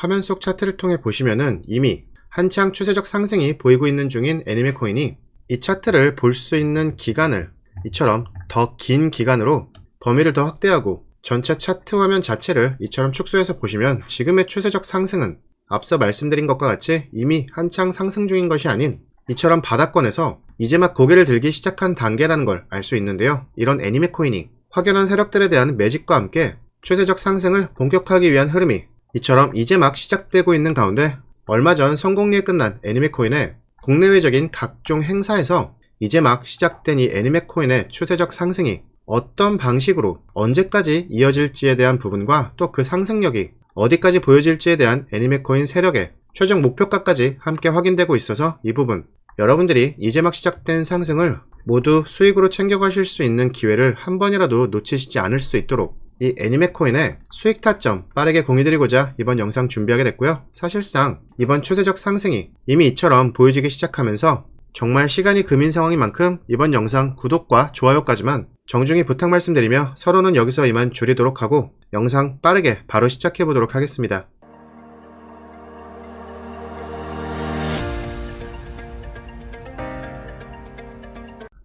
화면 속 차트를 통해 보시면은 이미 한창 추세적 상승이 보이고 있는 중인 애니메코인이 이 차트를 볼 수 있는 기간을 이처럼 더 긴 기간으로 범위를 더 확대하고 전체 차트 화면 자체를 이처럼 축소해서 보시면 지금의 추세적 상승은 앞서 말씀드린 것과 같이 이미 한창 상승 중인 것이 아닌 이처럼 바닥권에서 이제 막 고개를 들기 시작한 단계라는 걸 알 수 있는데요. 이런 애니메코인이 확연한 세력들에 대한 매집과 함께 추세적 상승을 본격화하기 위한 흐름이 이처럼 이제 막 시작되고 있는 가운데 얼마 전 성공리에 끝난 애니메코인의 국내외적인 각종 행사에서 이제 막 시작된 이 애니메코인의 추세적 상승이 어떤 방식으로 언제까지 이어질지에 대한 부분과 또 그 상승력이 어디까지 보여질지에 대한 애니메코인 세력의 최종 목표가까지 함께 확인되고 있어서 이 부분 여러분들이 이제 막 시작된 상승을 모두 수익으로 챙겨가실 수 있는 기회를 한 번이라도 놓치시지 않을 수 있도록 이 애니메코인의 수익 타점 빠르게 공유드리고자 이번 영상 준비하게 됐고요. 사실상 이번 추세적 상승이 이미 이처럼 보여지기 시작하면서 정말 시간이 금인 상황인 만큼 이번 영상 구독과 좋아요까지만 정중히 부탁 말씀드리며 서로는 여기서 이만 줄이도록 하고 영상 빠르게 바로 시작해 보도록 하겠습니다.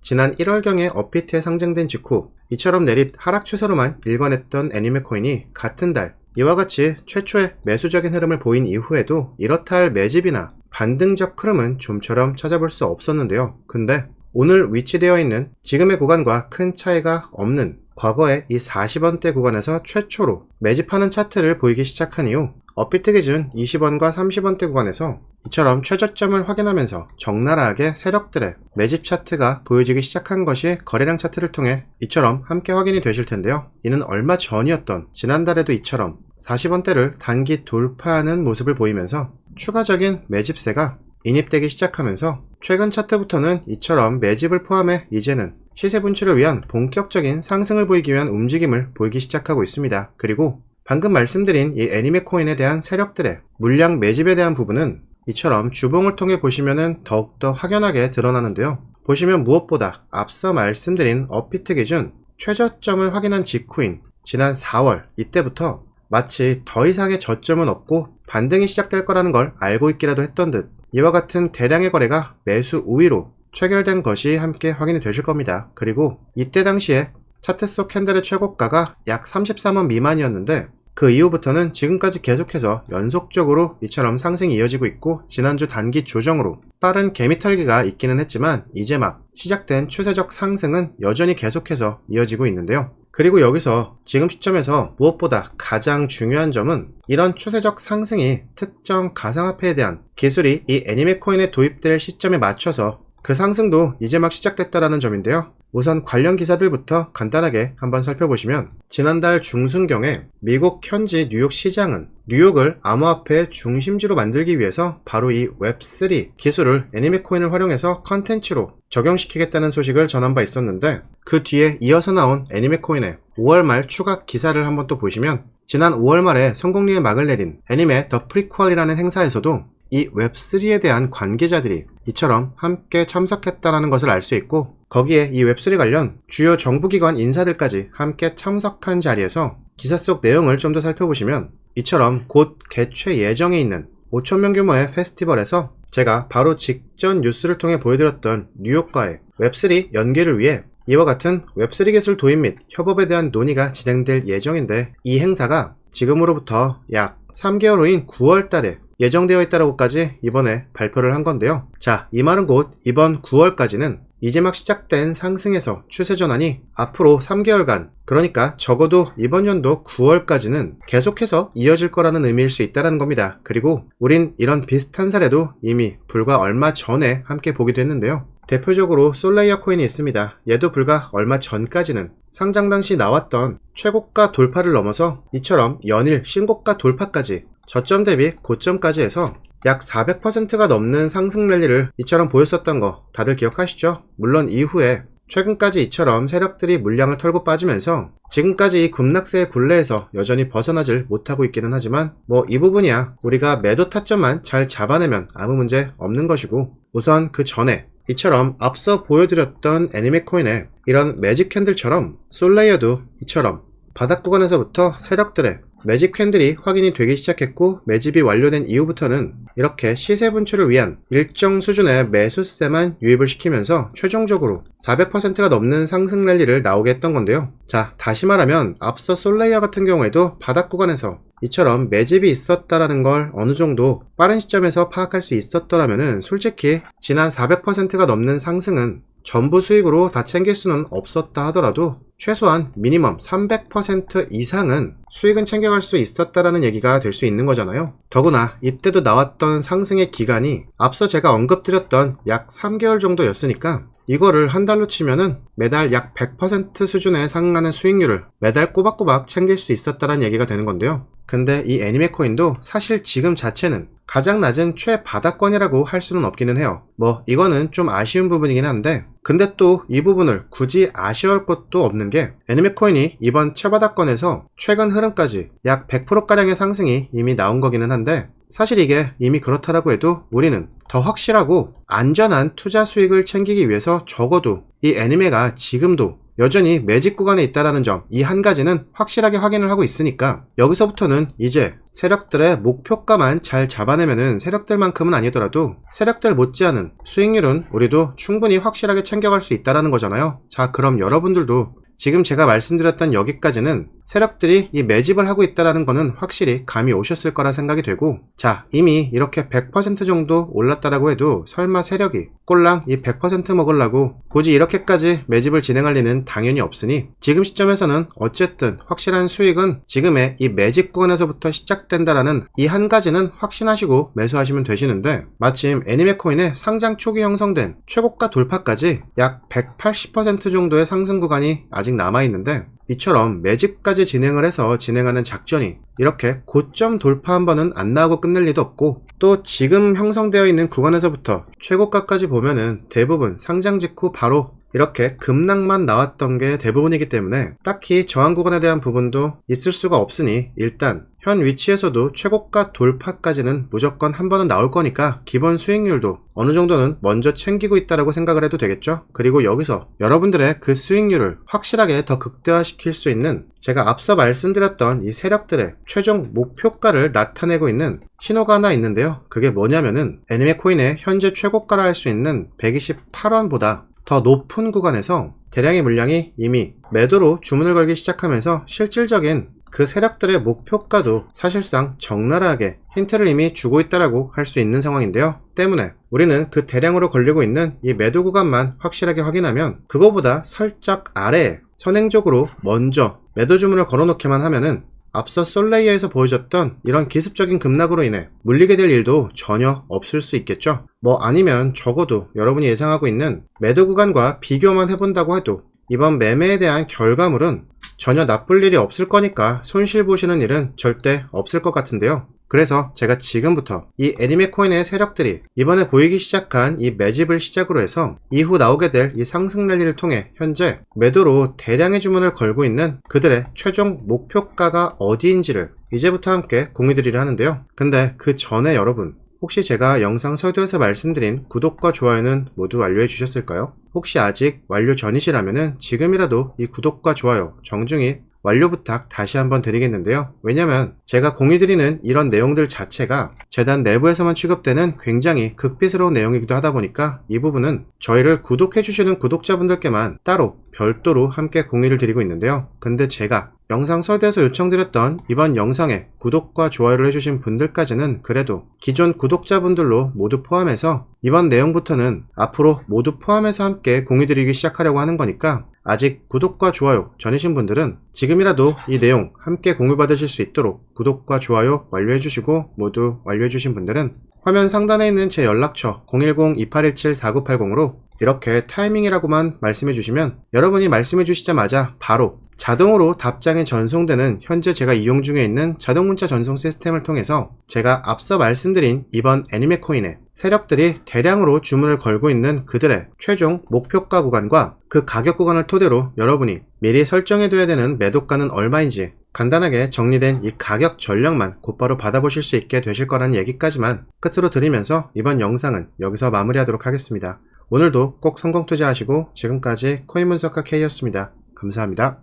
지난 1월경에 업비트에 상장된 직후 이처럼 내릿 하락 추세로만 일관했던 애니메코인이 같은 달 이와 같이 최초의 매수적인 흐름을 보인 이후에도 이렇다 할 매집이나 반등적 흐름은 좀처럼 찾아볼 수 없었는데요. 근데 오늘 위치되어 있는 지금의 구간과 큰 차이가 없는 과거의 이 40원대 구간에서 최초로 매집하는 차트를 보이기 시작한 이후 업비트 기준 20원과 30원대 구간에서 이처럼 최저점을 확인하면서 적나라하게 세력들의 매집 차트가 보여지기 시작한 것이 거래량 차트를 통해 이처럼 함께 확인이 되실 텐데요. 이는 얼마 전이었던 지난달에도 이처럼 40원대를 단기 돌파하는 모습을 보이면서 추가적인 매집세가 인입되기 시작하면서 최근 차트부터는 이처럼 매집을 포함해 이제는 시세 분출을 위한 본격적인 상승을 보이기 위한 움직임을 보이기 시작하고 있습니다. 그리고 방금 말씀드린 이 애니메코인에 대한 세력들의 물량 매집에 대한 부분은 이처럼 주봉을 통해 보시면은 더욱더 확연하게 드러나는데요. 보시면 무엇보다 앞서 말씀드린 업비트 기준 최저점을 확인한 직후인 지난 4월 이때부터 마치 더 이상의 저점은 없고 반등이 시작될 거라는 걸 알고 있기라도 했던 듯 이와 같은 대량의 거래가 매수 우위로 체결된 것이 함께 확인이 되실 겁니다. 그리고 이때 당시에 차트 속 캔들의 최고가가 약 33원 미만이었는데 그 이후부터는 지금까지 계속해서 연속적으로 이처럼 상승이 이어지고 있고 지난주 단기 조정으로 빠른 개미털기가 있기는 했지만 이제 막 시작된 추세적 상승은 여전히 계속해서 이어지고 있는데요. 그리고 여기서 지금 시점에서 무엇보다 가장 중요한 점은 이런 추세적 상승이 특정 가상화폐에 대한 기술이 이 애니메코인에 도입될 시점에 맞춰서 그 상승도 이제 막 시작됐다라는 점인데요. 우선 관련 기사들부터 간단하게 한번 살펴보시면 지난달 중순경에 미국 현지 뉴욕 시장은 뉴욕을 암호화폐의 중심지로 만들기 위해서 바로 이 웹3 기술을 애니메코인을 활용해서 컨텐츠로 적용시키겠다는 소식을 전한 바 있었는데 그 뒤에 이어서 나온 애니메코인의 5월 말 추가 기사를 한번 또 보시면 지난 5월 말에 성공리에 막을 내린 애니메 더 프리퀄이라는 행사에서도 이 웹3에 대한 관계자들이 이처럼 함께 참석했다는 것을 알 수 있고 거기에 이 웹3 관련 주요 정부기관 인사들까지 함께 참석한 자리에서 기사 속 내용을 좀 더 살펴보시면 이처럼 곧 개최 예정에 있는 5,000명 규모의 페스티벌에서 제가 바로 직전 뉴스를 통해 보여드렸던 뉴욕과의 웹3 연계를 위해 이와 같은 웹3 기술 도입 및 협업에 대한 논의가 진행될 예정인데 이 행사가 지금으로부터 약 3개월 후인 9월 달에 예정되어 있다라고까지 이번에 발표를 한 건데요. 자, 이 말은 곧 이번 9월까지는 이제 막 시작된 상승에서 추세 전환이 앞으로 3개월간 그러니까 적어도 이번 연도 9월까지는 계속해서 이어질 거라는 의미일 수 있다는 겁니다. 그리고 우린 이런 비슷한 사례도 이미 불과 얼마 전에 함께 보기도 했는데요. 대표적으로 솔레이어 코인이 있습니다. 얘도 불과 얼마 전까지는 상장 당시 나왔던 최고가 돌파를 넘어서 이처럼 연일 신고가 돌파까지 저점 대비 고점까지 해서 약 400%가 넘는 상승 랠리를 이처럼 보였었던 거 다들 기억하시죠? 물론 이후에 최근까지 이처럼 세력들이 물량을 털고 빠지면서 지금까지 이 급락세의 굴레에서 여전히 벗어나질 못하고 있기는 하지만 뭐 이 부분이야 우리가 매도 타점만 잘 잡아내면 아무 문제 없는 것이고 우선 그 전에 이처럼 앞서 보여드렸던 애니메코인의 이런 매직 캔들처럼 솔레이어도 이처럼 바닥 구간에서부터 세력들의 매집 캔들이 확인이 되기 시작했고 매집이 완료된 이후부터는 이렇게 시세 분출을 위한 일정 수준의 매수세만 유입을 시키면서 최종적으로 400%가 넘는 상승 랠리를 나오게 했던 건데요. 자, 다시 말하면 앞서 솔레이어 같은 경우에도 바닥 구간에서 이처럼 매집이 있었다라는 걸 어느 정도 빠른 시점에서 파악할 수 있었더라면은 솔직히 지난 400%가 넘는 상승은 전부 수익으로 다 챙길 수는 없었다 하더라도 최소한 미니멈 300% 이상은 수익은 챙겨갈 수 있었다라는 얘기가 될 수 있는 거잖아요. 더구나 이때도 나왔던 상승의 기간이 앞서 제가 언급드렸던 약 3개월 정도였으니까 이거를 한 달로 치면은 매달 약 100% 수준의 상승하는 수익률을 매달 꼬박꼬박 챙길 수 있었다는 얘기가 되는 건데요. 근데 이 애니메 코인도 사실 지금 자체는 가장 낮은 최바닥권이라고 할 수는 없기는 해요. 뭐 이거는 좀 아쉬운 부분이긴 한데 근데 또 이 부분을 굳이 아쉬워할 것도 없는 게 애니메 코인이 이번 최바닥권에서 최근 흐름까지 약 100%가량의 상승이 이미 나온 거기는 한데 사실 이게 이미 그렇다라고 해도 우리는 더 확실하고 안전한 투자 수익을 챙기기 위해서 적어도 이 애니메가 지금도 여전히 매집 구간에 있다라는 점, 이 한 가지는 확실하게 확인을 하고 있으니까 여기서부터는 이제 세력들의 목표가만 잘 잡아내면은 세력들만큼은 아니더라도 세력들 못지않은 수익률은 우리도 충분히 확실하게 챙겨갈 수 있다라는 거잖아요. 자, 그럼 여러분들도 지금 제가 말씀드렸던 여기까지는 세력들이 이 매집을 하고 있다는 거는 확실히 감이 오셨을 거라 생각이 되고, 자, 이미 이렇게 100% 정도 올랐다라고 해도 설마 세력이 꼴랑 이 100% 먹으려고 굳이 이렇게까지 매집을 진행할 리는 당연히 없으니 지금 시점에서는 어쨌든 확실한 수익은 지금의 이 매집 구간에서부터 시작된다라는 이 한 가지는 확신하시고 매수하시면 되시는데, 마침 애니메 코인의 상장 초기 형성된 최고가 돌파까지 약 180% 정도의 상승 구간이 아직 남아있는데, 이처럼 매집까지 진행을 해서 진행하는 작전이 이렇게 고점 돌파 한 번은 안 나오고 끝낼 리도 없고, 또 지금 형성되어 있는 구간에서부터 최고가까지 보면은 대부분 상장 직후 바로 이렇게 급락만 나왔던 게 대부분이기 때문에 딱히 저항 구간에 대한 부분도 있을 수가 없으니 일단 현 위치에서도 최고가 돌파까지는 무조건 한 번은 나올 거니까 기본 수익률도 어느 정도는 먼저 챙기고 있다라고 생각을 해도 되겠죠. 그리고 여기서 여러분들의 그 수익률을 확실하게 더 극대화시킬 수 있는 제가 앞서 말씀드렸던 이 세력들의 최종 목표가를 나타내고 있는 신호가 하나 있는데요. 그게 뭐냐면은 애니메 코인의 현재 최고가라 할 수 있는 128원보다 더 높은 구간에서 대량의 물량이 이미 매도로 주문을 걸기 시작하면서 실질적인 그 세력들의 목표가도 사실상 적나라하게 힌트를 이미 주고 있다라고 할 수 있는 상황인데요. 때문에 우리는 그 대량으로 걸리고 있는 이 매도 구간만 확실하게 확인하면 그거보다 살짝 아래에 선행적으로 먼저 매도 주문을 걸어놓기만 하면은 앞서 솔레이어에서 보여줬던 이런 기습적인 급락으로 인해 물리게 될 일도 전혀 없을 수 있겠죠. 뭐 아니면 적어도 여러분이 예상하고 있는 매도 구간과 비교만 해본다고 해도 이번 매매에 대한 결과물은 전혀 나쁠 일이 없을 거니까 손실 보시는 일은 절대 없을 것 같은데요. 그래서 제가 지금부터 이 애니메 코인의 세력들이 이번에 보이기 시작한 이 매집을 시작으로 해서 이후 나오게 될 이 상승 랠리를 통해 현재 매도로 대량의 주문을 걸고 있는 그들의 최종 목표가가 어디인지를 이제부터 함께 공유드리려 하는데요. 근데 그 전에 여러분, 혹시 제가 영상 서두에서 말씀드린 구독과 좋아요는 모두 완료해 주셨을까요? 혹시 아직 완료 전이시라면 지금이라도 이 구독과 좋아요 정중히 완료 부탁 다시 한번 드리겠는데요. 왜냐면 제가 공유드리는 이런 내용들 자체가 재단 내부에서만 취급되는 굉장히 극비스러운 내용이기도 하다 보니까 이 부분은 저희를 구독해주시는 구독자분들께만 따로 별도로 함께 공유를 드리고 있는데요. 근데 제가 영상 서두에서 요청드렸던 이번 영상에 구독과 좋아요를 해주신 분들까지는 그래도 기존 구독자분들로 모두 포함해서 이번 내용부터는 앞으로 모두 포함해서 함께 공유드리기 시작하려고 하는 거니까 아직 구독과 좋아요 전이신 분들은 지금이라도 이 내용 함께 공유받으실 수 있도록 구독과 좋아요 완료해주시고, 모두 완료해주신 분들은 화면 상단에 있는 제 연락처 010-2817-4980으로 이렇게 타이밍이라고만 말씀해 주시면 여러분이 말씀해 주시자마자 바로 자동으로 답장이 전송되는 현재 제가 이용 중에 있는 자동문자 전송 시스템을 통해서 제가 앞서 말씀드린 이번 애니메 코인의 세력들이 대량으로 주문을 걸고 있는 그들의 최종 목표가 구간과 그 가격 구간을 토대로 여러분이 미리 설정해 둬야 되는 매도가는 얼마인지 간단하게 정리된 이 가격 전략만 곧바로 받아보실 수 있게 되실 거라는 얘기까지만 끝으로 드리면서 이번 영상은 여기서 마무리하도록 하겠습니다. 오늘도 꼭 성공 투자하시고, 지금까지 코인분석가 K였습니다. 감사합니다.